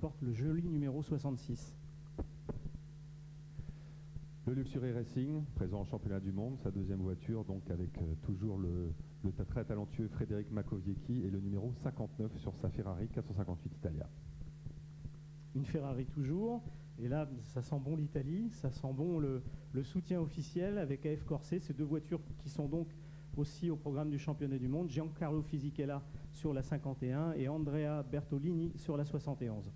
porte le joli numéro 66. Le Luxury Racing, présent en championnat du monde, sa deuxième voiture, donc avec toujours le très talentueux Frédéric Makowiecki et le numéro 59 sur sa Ferrari 458 Italia. Une Ferrari toujours, et là ça sent bon l'Italie, ça sent bon le soutien officiel avec AF Corse, ces deux voitures qui sont donc aussi au programme du championnat du monde, Giancarlo Fisichella sur la 51 et Andrea Bertolini sur la 71.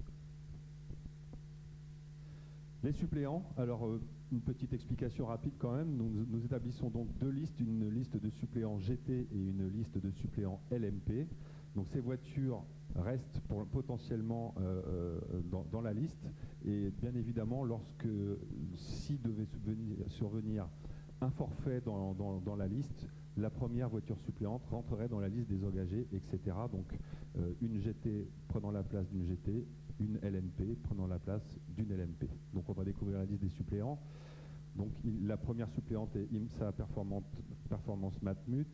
Les suppléants, alors une petite explication rapide quand même, nous établissons donc deux listes, une liste de suppléants GT et une liste de suppléants LMP. Donc ces voitures restent potentiellement dans la liste et bien évidemment si devait survenir un forfait dans la liste, la première voiture suppléante rentrerait dans la liste des engagés, etc. Donc une GT prenant la place d'une GT, une LMP prenant la place d'une LMP. Donc on va découvrir la liste des suppléants. Donc la première suppléante est IMSA Performance Matmut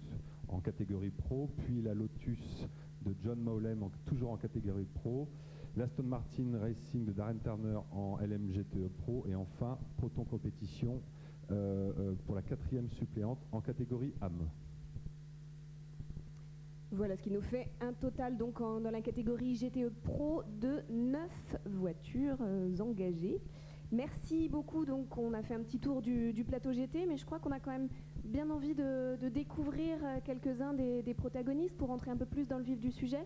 en catégorie Pro, puis la Lotus de John Mowlem toujours en catégorie Pro, l'Aston Martin Racing de Darren Turner en LMGTE Pro et enfin Proton Compétition pour la quatrième suppléante en catégorie AM. Voilà ce qui nous fait un total donc dans la catégorie GTE Pro de 9 voitures engagées. Merci beaucoup, donc on a fait un petit tour du plateau GT, mais je crois qu'on a quand même bien envie de découvrir quelques-uns des protagonistes pour rentrer un peu plus dans le vif du sujet.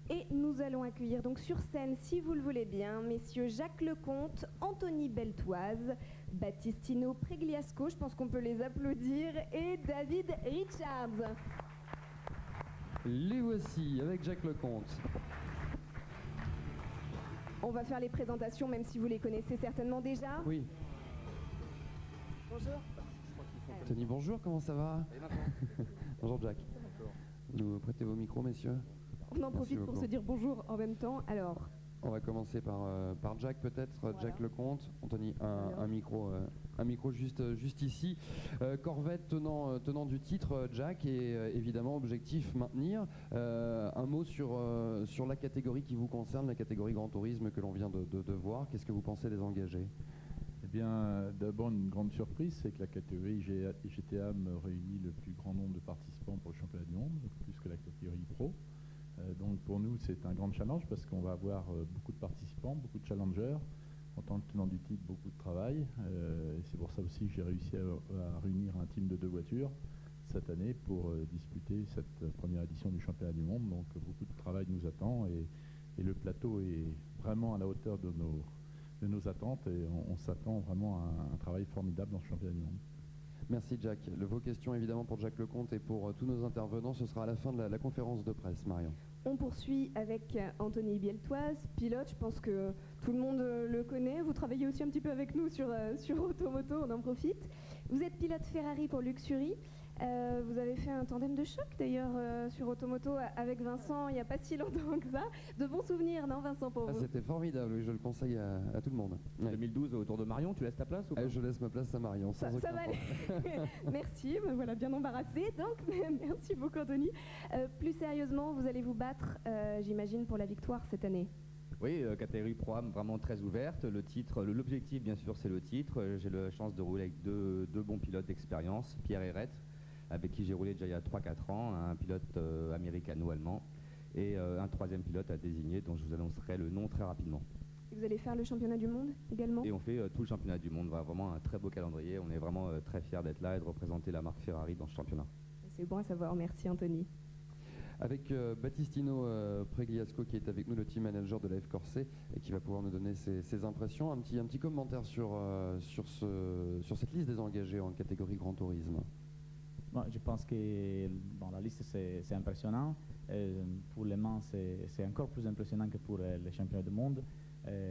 Et nous allons accueillir donc sur scène, si vous le voulez bien, messieurs Jacques Lecomte, Anthony Beltoise, Battistino Pregliasco, je pense qu'on peut les applaudir, et David Richards. Les voici avec Jacques Lecomte. On va faire les présentations, même si vous les connaissez certainement déjà. Oui. Bonjour. Anthony, bonjour, comment ça va? Bonjour Jack. Vous prêtez vos micros, messieurs? On en profite pour se dire bonjour en même temps. Alors, on va commencer par Jack peut-être. Voilà. Jack Lecomte. Anthony, un micro juste ici. Corvette tenant du titre, Jack, et évidemment objectif maintenir. Un mot sur la catégorie qui vous concerne, la catégorie Grand Tourisme que l'on vient de voir. Qu'est-ce que vous pensez des engagés? Eh bien, d'abord, une grande surprise, c'est que la catégorie GTA me réunit le plus grand nombre de participants pour le championnat du monde, plus que la catégorie Pro. Donc pour nous, c'est un grand challenge parce qu'on va avoir beaucoup de participants, beaucoup de challengers. En tant que tenant du titre, beaucoup de travail. Et c'est pour ça aussi que j'ai réussi à réunir un team de 2 voitures cette année pour disputer cette première édition du championnat du monde. Donc beaucoup de travail nous attend et le plateau est vraiment à la hauteur de nos attentes et on s'attend vraiment à un travail formidable dans ce championnat du monde. Merci Jack. Vos questions évidemment pour Jacques Lecomte et pour tous nos intervenants, ce sera à la fin de la conférence de presse, Marion. on poursuit avec Anthony Beltoise, pilote, je pense que tout le monde le connaît. Vous travaillez aussi un petit peu avec nous sur Automoto, on en profite. Vous êtes pilote Ferrari pour Luxury. Vous avez fait un tandem de choc d'ailleurs sur Automoto avec Vincent il n'y a pas si longtemps que ça. De bons souvenirs, non Vincent, pour vous? C'était formidable, oui, je le conseille à tout le monde. Ouais. 2012 autour de Marion, tu laisses ta place ou pas? Je laisse ma place à Marion, sans aucun va aller. Merci, me voilà bien embarrassée. Donc merci beaucoup Anthony. Plus sérieusement, vous allez vous battre, j'imagine, pour la victoire cette année. Oui, catégorie Pro-Am vraiment très ouverte. Le titre, l'objectif bien sûr c'est le titre. J'ai la chance de rouler avec deux bons pilotes d'expérience, Pierre Herrette, avec qui j'ai roulé déjà il y a 3-4 ans, un pilote américano-allemand, et un troisième pilote à désigner dont je vous annoncerai le nom très rapidement. Et vous allez faire le championnat du monde également? Et on fait tout le championnat du monde, vraiment un très beau calendrier. On est vraiment très fiers d'être là et de représenter la marque Ferrari dans ce championnat. C'est bon à savoir, merci Anthony. Avec Battistino Pregliasco qui est avec nous, le team manager de la F Corse, et qui va pouvoir nous donner ses impressions. Un petit commentaire sur cette liste des engagés en catégorie Grand Tourisme. Bon, je pense que la liste c'est impressionnant. Pour Le Mans c'est encore plus impressionnant que pour les championnats du monde.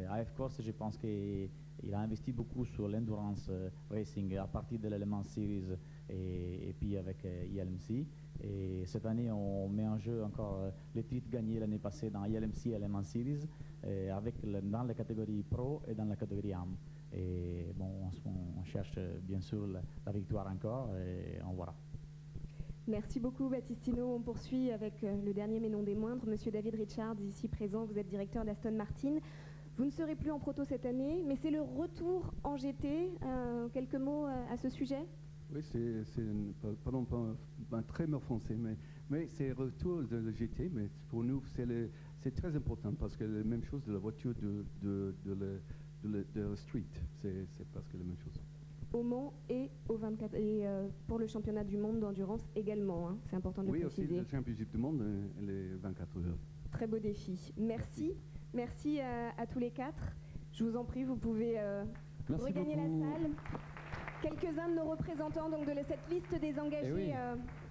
AF Corse, je pense qu'il a investi beaucoup sur l'endurance racing à partir de Le Mans Series et puis avec ILMC. Et cette année, on met en jeu encore les titres gagnés l'année passée dans ILMC et Le Mans Series, dans la catégorie Pro et dans la catégorie AM. Et bon, on cherche bien sûr la victoire encore et on verra. Merci beaucoup Battistino. On poursuit avec le dernier mais non des moindres, Monsieur David Richards, ici présent. Vous êtes directeur d'Aston Martin. Vous ne serez plus en proto cette année, mais c'est le retour en GT. Quelques mots à ce sujet? Oui, pardon, pas un très mauvais français, mais c'est le retour de la GT, mais pour nous, c'est très important parce que la même chose de la voiture de la street, c'est presque la même chose. Au Mans et au 24 et pour le championnat du monde d'endurance également, hein, c'est important de le préciser. Oui, aussi le championnat du monde, les 24 heures. Très beau défi. Merci à tous les quatre. Je vous en prie, vous pouvez regagner la salle. Quelques-uns de nos représentants donc, de cette liste des engagés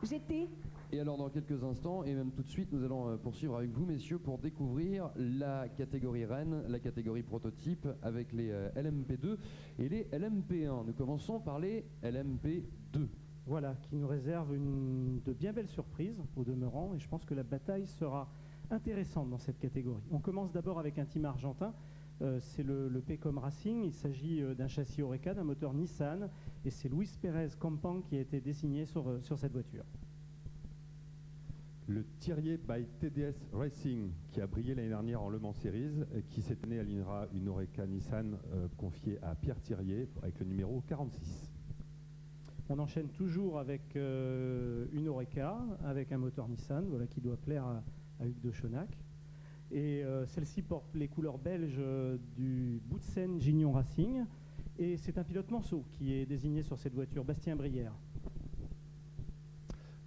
GT. Et alors dans quelques instants, et même tout de suite, nous allons poursuivre avec vous, messieurs, pour découvrir la catégorie Rennes, la catégorie prototype, avec les LMP2 et les LMP1. Nous commençons par les LMP2. Voilà, qui nous réserve de bien belles surprises au demeurant, et je pense que la bataille sera intéressante dans cette catégorie. On commence d'abord avec un team argentin, c'est le Pecom Racing. Il s'agit d'un châssis Oreca, d'un moteur Nissan, et c'est Luis Pérez Campang qui a été désigné sur cette voiture. Le Thirier by TDS Racing, qui a brillé l'année dernière en Le Mans Series, qui cette année alignera une Oreca Nissan confiée à Pierre Thirier avec le numéro 46. On enchaîne toujours avec une Oreca, avec un moteur Nissan, voilà, qui doit plaire à Hugues de Chonac. Et celle-ci porte les couleurs belges du Boutsen Gignon Racing. Et c'est un pilote Manceau qui est désigné sur cette voiture, Bastien Brière.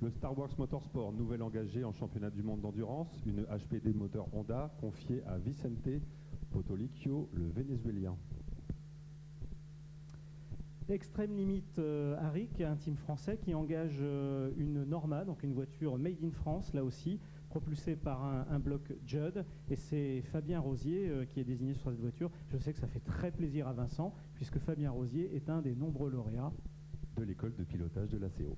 Le Star Wars Motorsport, nouvel engagé en championnat du monde d'endurance, une HPD moteur Honda confiée à Vicente Potolicchio, le Vénézuélien. Extrême Limite Aric, un team français qui engage une Norma, donc une voiture made in France, là aussi, propulsée par un bloc Judd. Et c'est Fabien Rosier qui est désigné sur cette voiture. Je sais que ça fait très plaisir à Vincent, puisque Fabien Rosier est un des nombreux lauréats de l'école de pilotage de l'ACO.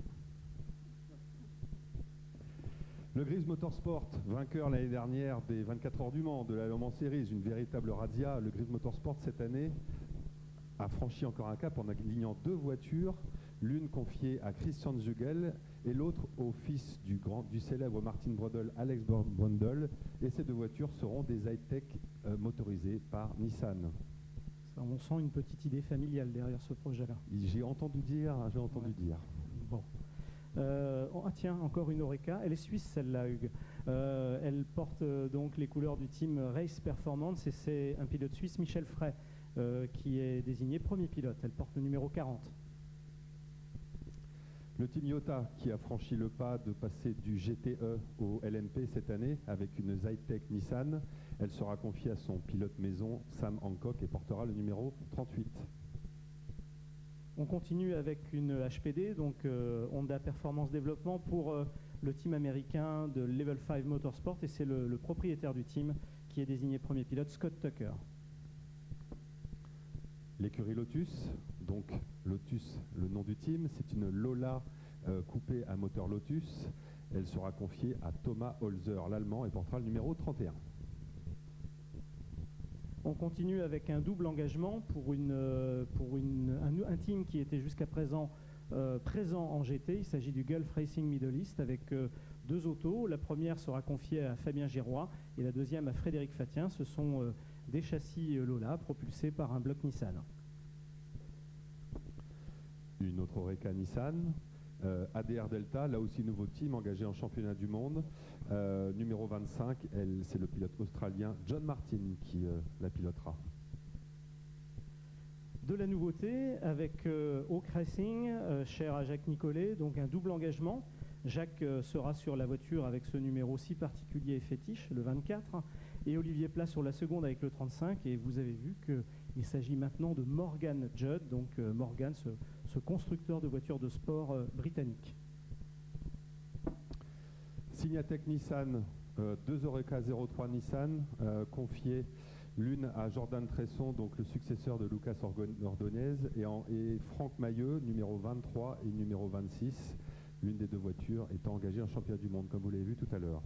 Le Grise Motorsport, vainqueur l'année dernière des 24 heures du Mans, de la Le Mans Series, une véritable razzia. Le Grise Motorsport, cette année, a franchi encore un cap en alignant deux voitures, l'une confiée à Christian Zugel et l'autre au fils du célèbre Martin Brundle, Alex Brundle. Et ces deux voitures seront des high-tech motorisées par Nissan. Ça, on sent une petite idée familiale derrière ce projet-là. J'ai entendu dire. Bon. Tiens, encore une Oreca. Elle est suisse, celle-là, Hugues. Elle porte donc les couleurs du team Race Performance et c'est un pilote suisse, Michel Frey, qui est désigné premier pilote. Elle porte le numéro 40. Le team Iota qui a franchi le pas de passer du GTE au LMP cette année avec une Zytec Nissan. Elle sera confiée à son pilote maison, Sam Hancock, et portera le numéro 38. On continue avec une HPD, donc Honda Performance Développement pour le team américain de Level 5 Motorsport, et c'est le propriétaire du team qui est désigné premier pilote, Scott Tucker. L'écurie Lotus, donc Lotus, le nom du team, c'est une Lola coupée à moteur Lotus. Elle sera confiée à Thomas Holzer, l'Allemand, et portera le numéro 31. On continue avec un double engagement pour un team qui était jusqu'à présent présent en GT. Il s'agit du Gulf Racing Middle East avec deux autos. La première sera confiée à Fabien Girois et la deuxième à Frédéric Fatien. Ce sont des châssis Lola propulsés par un bloc Nissan. Une autre Oreca Nissan, ADR Delta, là aussi nouveau team engagé en championnat du monde. Numéro 25, c'est le pilote australien John Martin qui la pilotera. De la nouveauté avec Hawk Racing, cher à Jacques Nicolet, donc un double engagement. Jacques sera sur la voiture avec ce numéro si particulier et fétiche, le 24, et Olivier Plat sur la seconde avec le 35. Et vous avez vu qu'il s'agit maintenant de Morgan Judd, donc Morgan, ce constructeur de voitures de sport britannique. Signatec Nissan, deux Oreca 03 Nissan, confiés l'une à Jordan Tresson, donc le successeur de Lucas Ordonez, et Franck Mailleux, numéro 23 et numéro 26, l'une des deux voitures étant engagée en championnat du monde, comme vous l'avez vu tout à l'heure.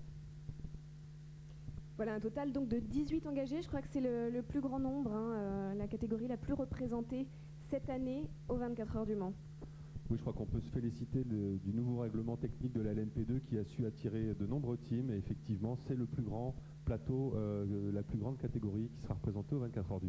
Voilà, un total donc de 18 engagés. Je crois que c'est le plus grand nombre, hein, la catégorie la plus représentée cette année aux 24 heures du Mans. Oui, je crois qu'on peut se féliciter du nouveau règlement technique de la LMP2 qui a su attirer de nombreux teams. Et effectivement, c'est le plus grand plateau, la plus grande catégorie qui sera représentée aux 24 heures du